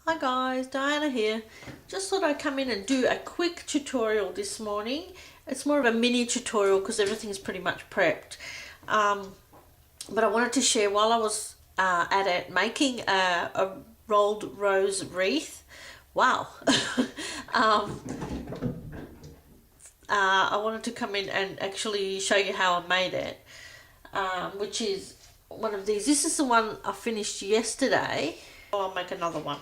Hi guys, Diana here. Just thought I'd come in and do a quick tutorial this morning. It's more of a mini tutorial because everything's pretty much prepped. But I wanted to share while I was at it making a rolled rose wreath. Wow. I wanted to come in and actually show you how I made it, which is one of these. This is the one I finished yesterday. I'll make another one.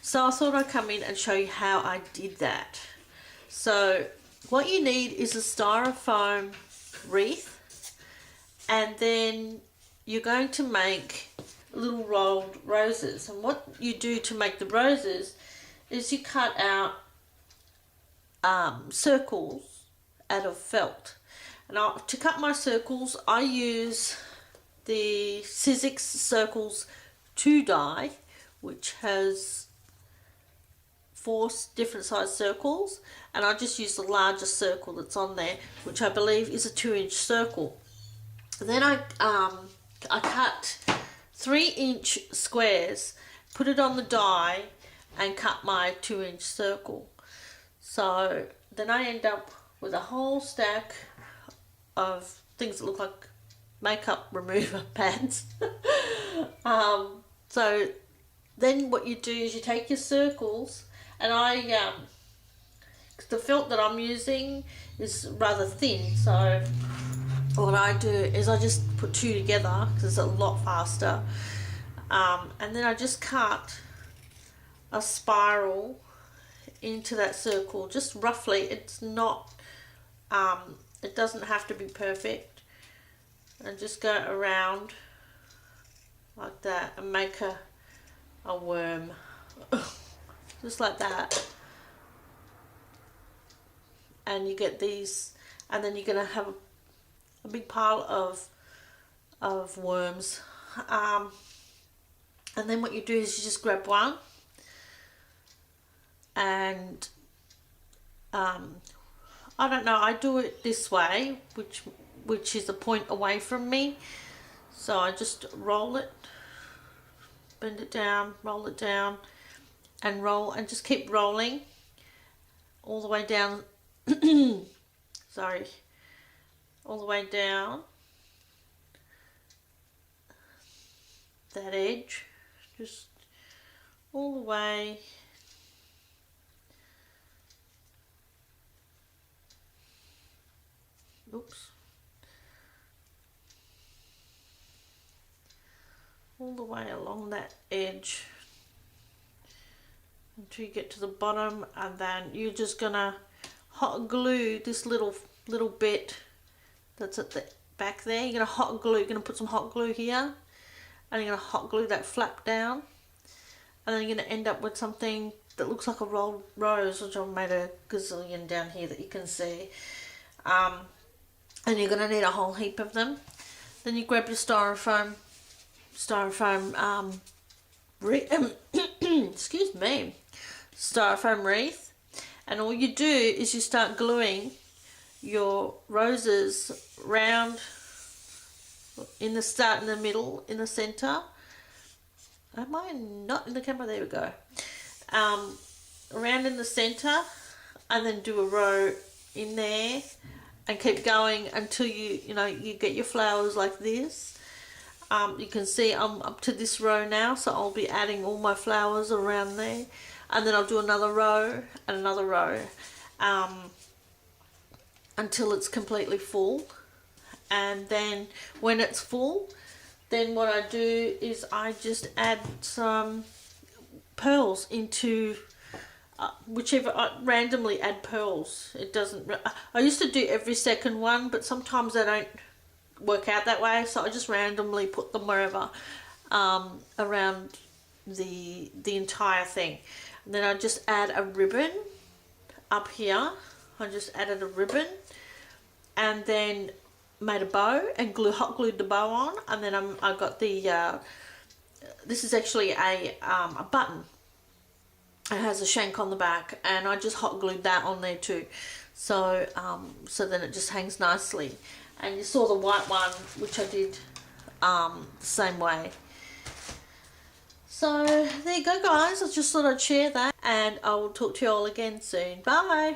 So I thought I'd come in and show you how I did that. So what you need is a styrofoam wreath, and then you're going to make little rolled roses. And what you do to make the roses is you cut out circles out of felt. And to cut my circles, I use the Sizzix Circles 2 die, which has 4 different size circles, and I just use the largest circle that's on there, which I believe is a 2-inch circle. And then I cut 3-inch squares, put it on the die, and cut my 2-inch circle. So then I end up with a whole stack of things that look like makeup remover pads. So then what you do is you take your circles, and the felt that I'm using is rather thin, so what I do is I just put 2 together because it's a lot faster, and then I just cut a spiral into that circle, just roughly. It's not, it doesn't have to be perfect, and just go around like that and make a worm. Just like that, and you get these, and then you're gonna have a big pile of worms, and then what you do is you just grab one, and I don't know, I do it this way, which is a point away from me, so I just roll it, bend it down, roll it down, and roll, and just keep rolling all the way down. Sorry, all the way down that edge, just all the way all the way along that edge until you get to the bottom, and then you're just gonna hot glue this little bit that's at the back there. You're gonna put some hot glue here, and you're gonna hot glue that flap down, and then you're gonna end up with something that looks like a rolled rose, which I've made a gazillion down here that you can see. And you're gonna need a whole heap of them. Then you grab your styrofoam excuse me, styrofoam wreath, and all you do is you start gluing your roses round in the start, in the middle, in the center. Am I not in the camera? There we go. Around in the center, and then do a row in there, and keep going until you get your flowers like this. You can see I'm up to this row now, so I'll be adding all my flowers around there, and then I'll do another row and another row until it's completely full. And then when it's full, then what I do is I just add some pearls into whichever. I randomly add pearls. It doesn't, I used to do every second one, but sometimes they don't work out that way, so I just randomly put them wherever around the entire thing. And then I just add a ribbon up here. I just added a ribbon, and then made a bow and hot glued the bow on, and then I got the this is actually a button. It has a shank on the back, and I just hot glued that on there too, so so then it just hangs nicely. And you saw the white one, which I did the same way. So there you go guys, I just thought I'd share that, and I will talk to you all again soon. Bye.